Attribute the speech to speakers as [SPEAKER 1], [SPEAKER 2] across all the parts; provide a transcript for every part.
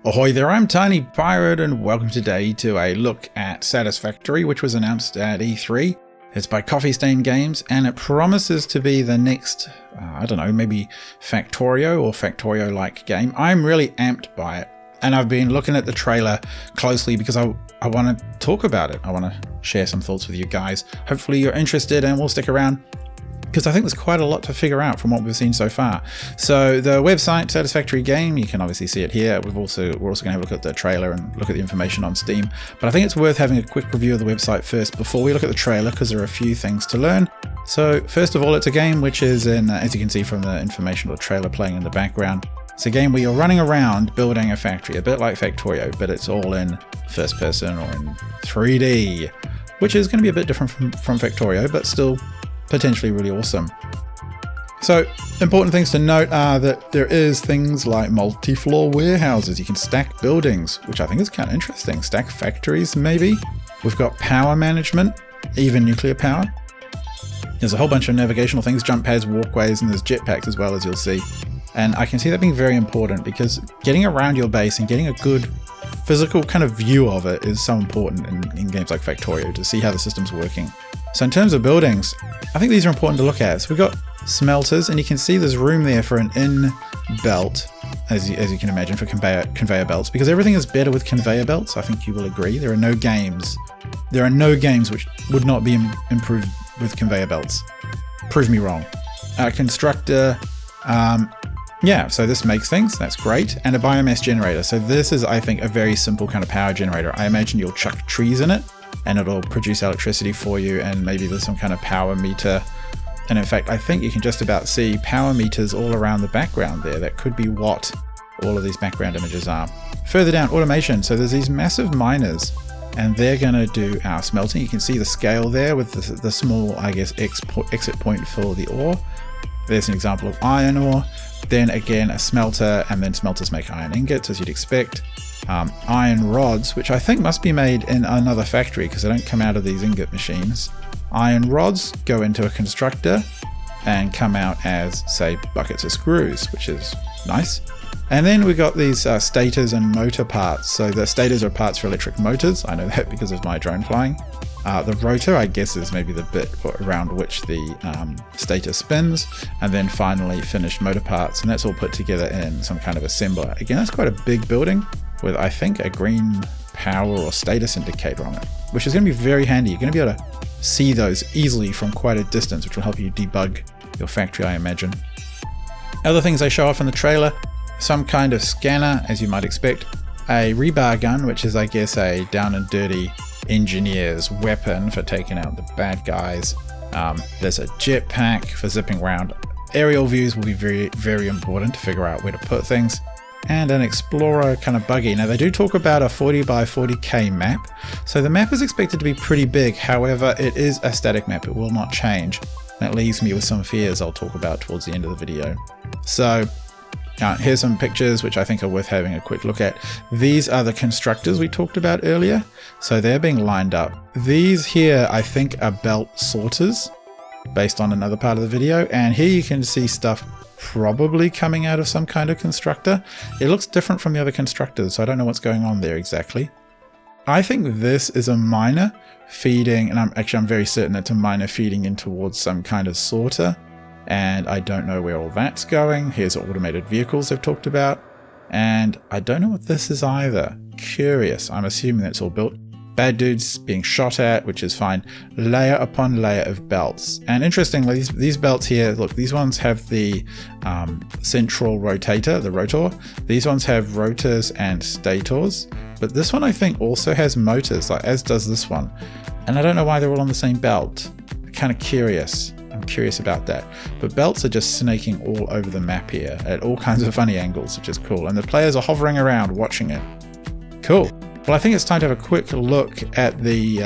[SPEAKER 1] Ahoy there, I'm Tiny Pirate and welcome today to a look at Satisfactory, which was announced at E3. It's by Coffee Stain Games and it promises to be the next, I don't know, maybe Factorio or Factorio-like game. I'm really amped by it and I've been looking at the trailer closely because I want to talk about it. I want to share some thoughts with you guys. Hopefully you're interested and we'll stick around, because I think there's quite a lot to figure out from what we've seen so far. So the website, Satisfactory Game, you can obviously see it here. We're also going to have a look at the trailer and look at the information on Steam. But I think it's worth having a quick review of the website first before we look at the trailer, because there are a few things to learn. So first of all, it's a game which is in, as you can see from the information or trailer playing in the background, it's a game where you're running around building a factory, a bit like Factorio, but it's all in first person or in 3D, which is going to be a bit different from Factorio, but still potentially really awesome. So important things to note are that there is things like multi-floor warehouses. You can stack buildings, which I think is kind of interesting. Stack factories maybe. We've got power management, even nuclear power. There's a whole bunch of navigational things, jump pads, walkways, and there's jetpacks as well, as you'll see. And I can see that being very important because getting around your base and getting a good physical kind of view of it is so important in games like Factorio to see how the system's working. So in terms of buildings, I think these are important to look at. So we've got smelters, and you can see there's room there for an in belt, as you can imagine, for conveyor belts, because everything is better with conveyor belts. I think you will agree. There are no games which would not be improved with conveyor belts. Prove me wrong. Constructor, yeah, so this makes things, that's great. And a biomass generator. So this is, I think, a very simple kind of power generator. I imagine you'll chuck trees in it and it'll produce electricity for you, and maybe there's some kind of power meter. And in fact, I think you can just about see power meters all around the background there. That could be what all of these background images are. Further down, automation. So there's these massive miners and they're going to do our smelting. You can see the scale there with the small, I guess, exit point for the ore. There's an example of iron ore. Then again, a smelter, and then smelters make iron ingots, as you'd expect. Iron rods, which I think must be made in another factory because they don't come out of these ingot machines. Iron rods go into a constructor and come out as, say, buckets of screws, which is nice. And then we got these stators and motor parts. So the stators are parts for electric motors. I know that because of my drone flying. The rotor, I guess, is maybe the bit around which the stator spins. And then finally finished motor parts, and that's all put together in some kind of assembler. Again, that's quite a big building with, I think, a green power or status indicator on it, which is going to be very handy. You're going to be able to see those easily from quite a distance, which will help you debug your factory, I imagine. Other things they show off in the trailer, some kind of scanner, as you might expect, a rebar gun, which is, I guess, a down and dirty engineer's weapon for taking out the bad guys. There's a jetpack for zipping around. Aerial views will be very, very important to figure out where to put things. And an explorer kind of buggy. Now they do talk about a 40 by 40k map. So the map is expected to be pretty big. However, it is a static map. It will not change. That leaves me with some fears I'll talk about towards the end of the video. So here's some pictures which I think are worth having a quick look at. These are the constructors we talked about earlier. So they're being lined up. These here, I think, are belt sorters based on another part of the video. And here you can see stuff probably coming out of some kind of constructor. It looks different from the other constructors, so I don't know what's going on there exactly. I think this is a miner feeding, and I'm very certain it's a miner feeding in towards some kind of sorter. And I don't know where all that's going. Here's automated vehicles they've talked about. And I don't know what this is either. Curious. I'm assuming that's all built. Bad dudes being shot at, which is fine. Layer upon layer of belts. And interestingly, these belts here, look, these ones have the central rotator, the rotor. These ones have rotors and stators. But this one I think also has motors, like as does this one. And I don't know why they're all on the same belt. Kind of curious. I'm curious about that. But belts are just snaking all over the map here at all kinds of funny angles, which is cool. And the players are hovering around watching it. Cool. Well, I think it's time to have a quick look at the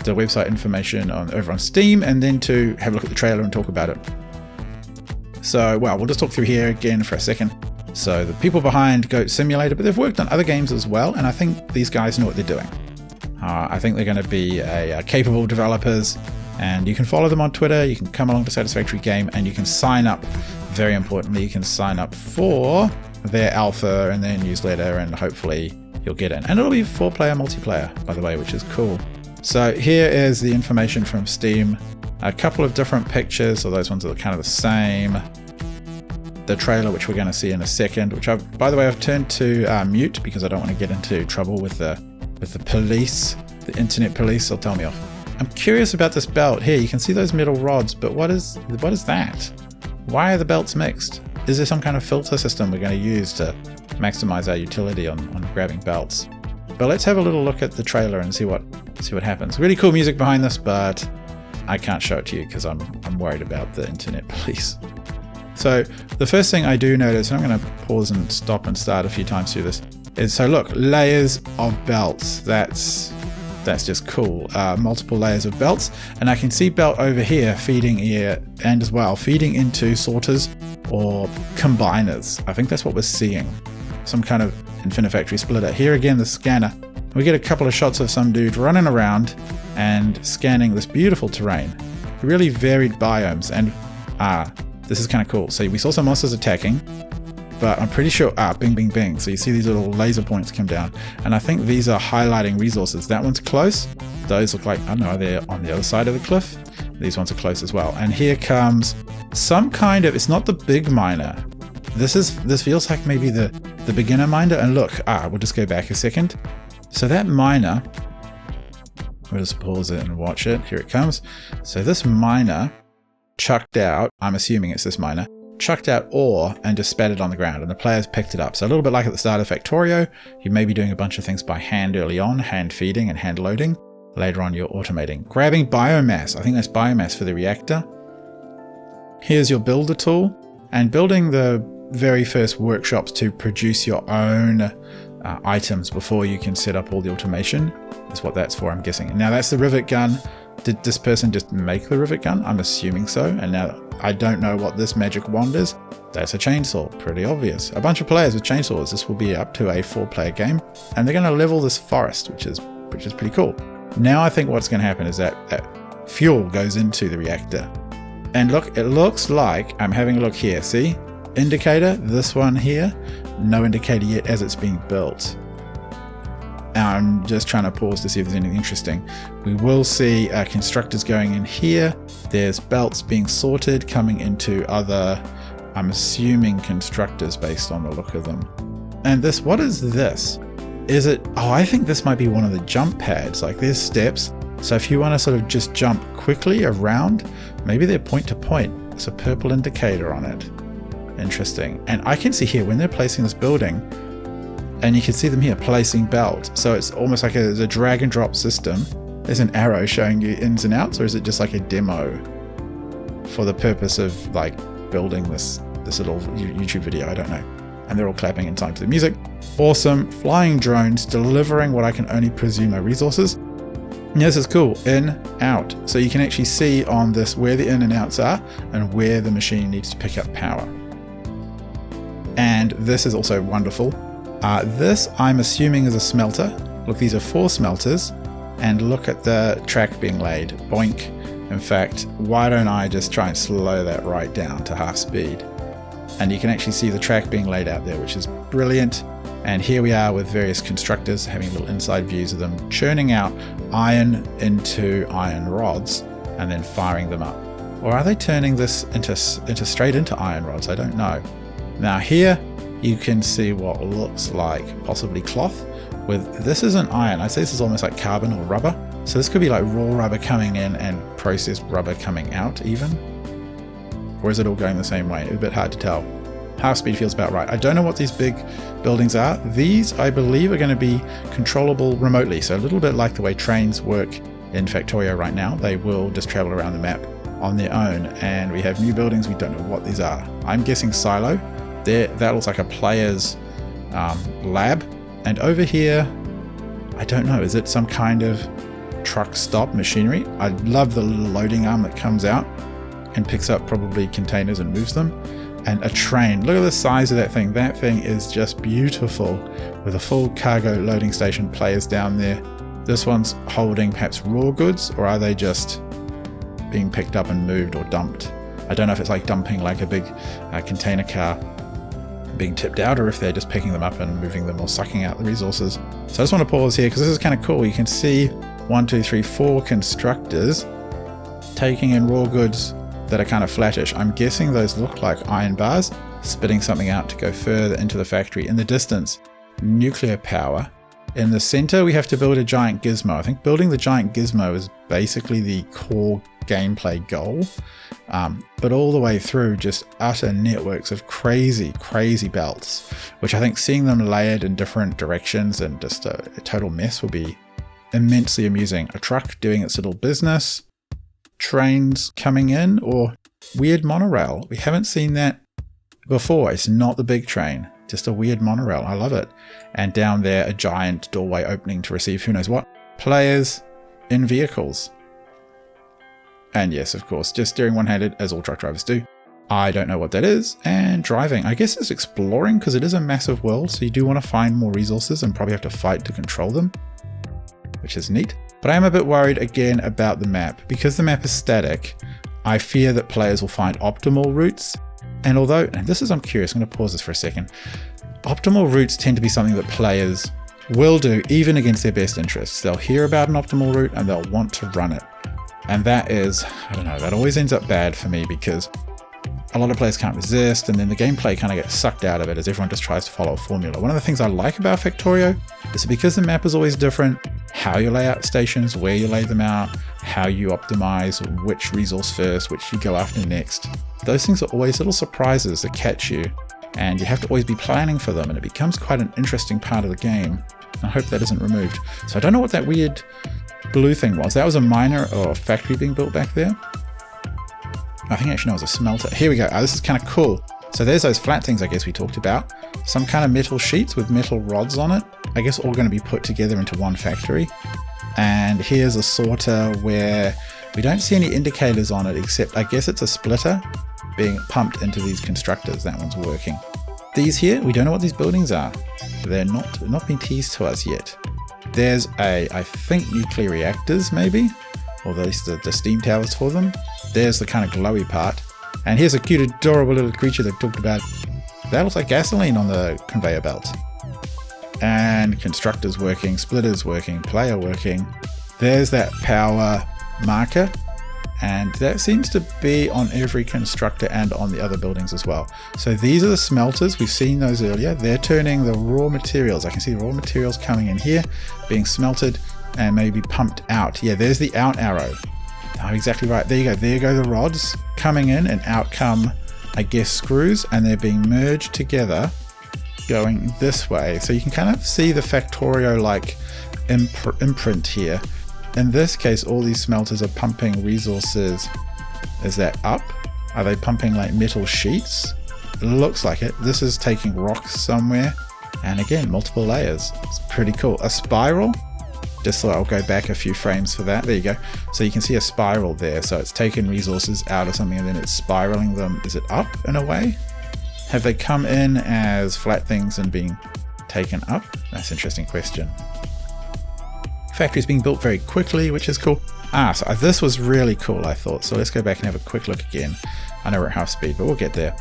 [SPEAKER 1] website information over on Steam, and then to have a look at the trailer and talk about it. So, well, we'll just talk through here again for a second. So the people behind Goat Simulator, but they've worked on other games as well, and I think these guys know what they're doing. I think they're going to be capable developers, and you can follow them on Twitter. You can come along to Satisfactory Game, and you can sign up. Very importantly, you can sign up for their alpha and their newsletter, and hopefully you'll get in. And it'll be 4-player multiplayer, by the way, which is cool. So here is the information from Steam. A couple of different pictures, so those ones are kind of the same. The trailer, which we're going to see in a second, which by the way, I've turned to mute because I don't want to get into trouble with the police. The internet police will tell me off. I'm curious about this belt here. You can see those metal rods, but what is that? Why are the belts mixed? Is there some kind of filter system we're going to use to maximize our utility on grabbing belts? But let's have a little look at the trailer and see what happens. Really cool music behind this, but I can't show it to you because I'm worried about the internet police. So the first thing I do notice, and I'm going to pause and stop and start a few times through this, is so look, layers of belts. That's just cool. Multiple layers of belts, and I can see belt over here feeding here and as well feeding into sorters or combiners. I think that's what we're seeing. Some kind of Factory splitter. Here again, the scanner. We get a couple of shots of some dude running around and scanning this beautiful terrain. Really varied biomes, and this is kind of cool. So we saw some monsters attacking, but I'm pretty sure, bing, bing, bing. So you see these little laser points come down, and I think these are highlighting resources. That one's close. Those look like, I don't know, they're on the other side of the cliff. These ones are close as well. And here comes some kind of, it's not the big miner. This feels like maybe the beginner miner. And look, we'll just go back a second. So that miner, we'll just pause it and watch it. Here it comes. So this miner chucked out, I'm assuming it's this miner, chucked out ore and just spat it on the ground, and the players picked it up. So a little bit like at the start of Factorio, you may be doing a bunch of things by hand early on, hand feeding and hand loading. Later on, you're automating. Grabbing biomass, I think that's biomass for the reactor. Here's your builder tool, and building the very first workshops to produce your own items before you can set up all the automation is what that's for, I'm guessing. Now that's the rivet gun. Did this person just make the rivet gun? I'm assuming so. And now I don't know what this magic wand is. That's a chainsaw, pretty obvious. A bunch of players with chainsaws. This will be up to a 4-player game, and they're going to level this forest, which is pretty cool. Now I think what's going to happen is that fuel goes into the reactor. And look, it looks like, I'm having a look here, see? Indicator, this one here, no indicator yet as it's being built. I'm just trying to pause to see if there's anything interesting. We will see constructors going in here. There's belts being sorted, coming into other, I'm assuming, constructors based on the look of them. And this, what is this? Is it, I think this might be one of the jump pads. Like there's steps. So if you want to sort of just jump quickly around, maybe they're point to point. There's a purple indicator on it. Interesting. And I can see here when they're placing this building, and you can see them here placing belt. So it's almost like a drag and drop system. There's an arrow showing you ins and outs, or is it just like a demo for the purpose of like building this little YouTube video? I don't know. And they're all clapping in time to the music. Awesome. Flying drones delivering what I can only presume are resources. And this is cool. In, out. So you can actually see on this where the in and outs are and where the machine needs to pick up power. And this is also wonderful. This, I'm assuming, is a smelter. Look, these are 4 smelters, and look at the track being laid. Boink. In fact, why don't I just try and slow that right down to half speed? And you can actually see the track being laid out there, which is brilliant. And here we are with various constructors having little inside views of them churning out iron into iron rods and then firing them up. Or are they turning this into straight into iron rods? I don't know. Now here, you can see what looks like possibly cloth with, this isn't iron. I'd say this is almost like carbon or rubber. So this could be like raw rubber coming in and processed rubber coming out even. Or is it all going the same way? It's a bit hard to tell. Half speed feels about right. I don't know what these big buildings are. These, I believe, are going to be controllable remotely. So a little bit like the way trains work in Factorio right now. They will just travel around the map on their own. And we have new buildings. We don't know what these are. I'm guessing silo. That looks like a player's lab. And over here, I don't know, is it some kind of truck stop machinery? I love the little loading arm that comes out and picks up probably containers and moves them. And a train, look at the size of that thing. That thing is just beautiful with a full cargo loading station, players down there. This one's holding perhaps raw goods, or are they just being picked up and moved or dumped? I don't know if it's like dumping like a big container car. being tipped out or if they're just picking them up and moving them or sucking out the resources. So I just want to pause here because this is kind of cool. You can see 1, 2, 3, 4 constructors taking in raw goods that are kind of flattish. I'm guessing those look like iron bars, spitting something out to go further into the factory. In the distance, nuclear power. In the center, we have to build a giant gizmo. I think building the giant gizmo is basically the core gameplay goal. But all the way through, just utter networks of crazy belts, which I think seeing them layered in different directions and just a total mess will be immensely amusing. A truck doing its little business, trains coming in, or weird monorail. We haven't seen that before. It's not the big train, just a weird monorail. I love it. And down there, a giant doorway opening to receive who knows what players in vehicles. And yes, of course, just steering one-handed, as all truck drivers do. I don't know what that is. And driving, I guess it's exploring, because it is a massive world, so you do want to find more resources and probably have to fight to control them, which is neat. But I am a bit worried again about the map. Because the map is static, I fear that players will find optimal routes. And although, and this is, I'm curious, I'm going to pause this for a second. Optimal routes tend to be something that players will do even against their best interests. They'll hear about an optimal route and they'll want to run it. And that is, I don't know, that always ends up bad for me because a lot of players can't resist, and then the gameplay kind of gets sucked out of it as everyone just tries to follow a formula. One of the things I like about Factorio is that because the map is always different, how you lay out stations, where you lay them out, how you optimize, which resource first, which you go after next. Those things are always little surprises that catch you, and you have to always be planning for them, and it becomes quite an interesting part of the game. I hope that isn't removed. So I don't know what that weird blue thing was. That was a miner or a factory being built back there. I think actually no, it was a smelter. Here we go. Oh, this is kind of cool. So there's those flat things I guess we talked about. Some kind of metal sheets with metal rods on it. I guess all going to be put together into one factory. And here's a sorter where we don't see any indicators on it, except I guess it's a splitter being pumped into these constructors. That one's working. These here, we don't know what these buildings are. They're not been teased to us yet. There's I think nuclear reactors maybe, or at least the steam towers for them. There's the kind of glowy part. And here's a cute, adorable little creature that talked about. That looks like gasoline on the conveyor belt. And constructors working, splitters working, player working. There's that power marker. And that seems to be on every constructor and on the other buildings as well. So these are the smelters. We've seen those earlier. They're turning the raw materials. I can see the raw materials coming in here, being smelted and maybe pumped out. Yeah, there's the out arrow. Oh, exactly right. There you go. There go the rods coming in, and out come, I guess, screws, and they're being merged together going this way. So you can kind of see the Factorio-like imprint here. In this case, all these smelters are pumping resources. Is that up? Are they pumping like metal sheets? It looks like it. This is taking rocks somewhere. And again, multiple layers. It's pretty cool. A spiral. Just so I'll go back a few frames for that. There you go. So you can see a spiral there. So it's taken resources out of something and then it's spiraling them. Is it up in a way? Have they come in as flat things and being taken up? That's an interesting question. Factory's being built very quickly, which is cool. So this was really cool, I thought. So let's go back and have a quick look again. I know we're at half speed, but we'll get there.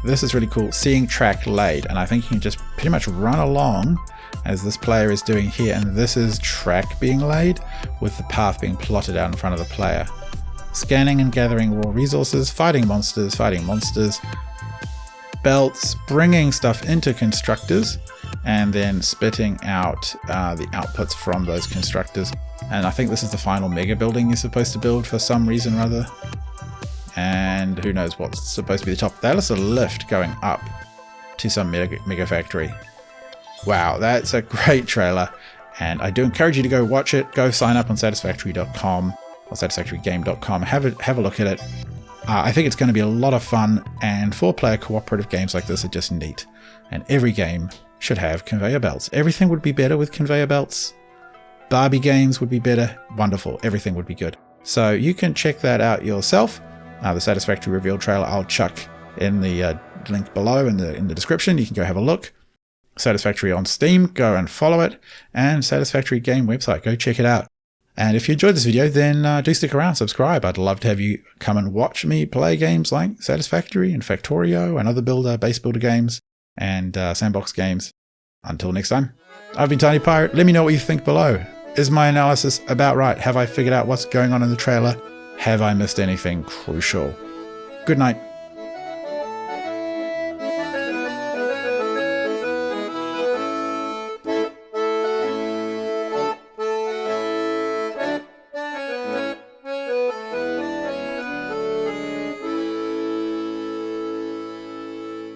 [SPEAKER 1] This is really cool. Seeing track laid, and I think you can just pretty much run along as this player is doing here. And this is track being laid with the path being plotted out in front of the player. Scanning and gathering raw resources, fighting monsters, belts, bringing stuff into constructors, and then spitting out the outputs from those constructors. And I think this is the final mega building you're supposed to build for some reason or other. And who knows what's supposed to be the top. That is a lift going up to some mega factory. Wow, that's a great trailer. And I do encourage you to go watch it. Go sign up on Satisfactory.com or satisfactorygame.com. Have a look at it. I think it's going to be a lot of fun, and 4-player cooperative games like this are just neat. And every game should have conveyor belts. Everything would be better with conveyor belts. Barbie games would be better. Wonderful. Everything would be good. So you can check that out yourself. The Satisfactory reveal trailer I'll chuck in the link below in the description. You can go have a look. Satisfactory on Steam, go and follow it. And Satisfactory game website, go check it out. And if you enjoyed this video, then do stick around, subscribe. I'd love to have you come and watch me play games like Satisfactory and Factorio and other base builder games. and sandbox games. Until next time, I've been Tiny Pirate. Let me know what you think below. Is my analysis about right? Have I figured out what's going on in the trailer? Have I missed anything crucial? Good night.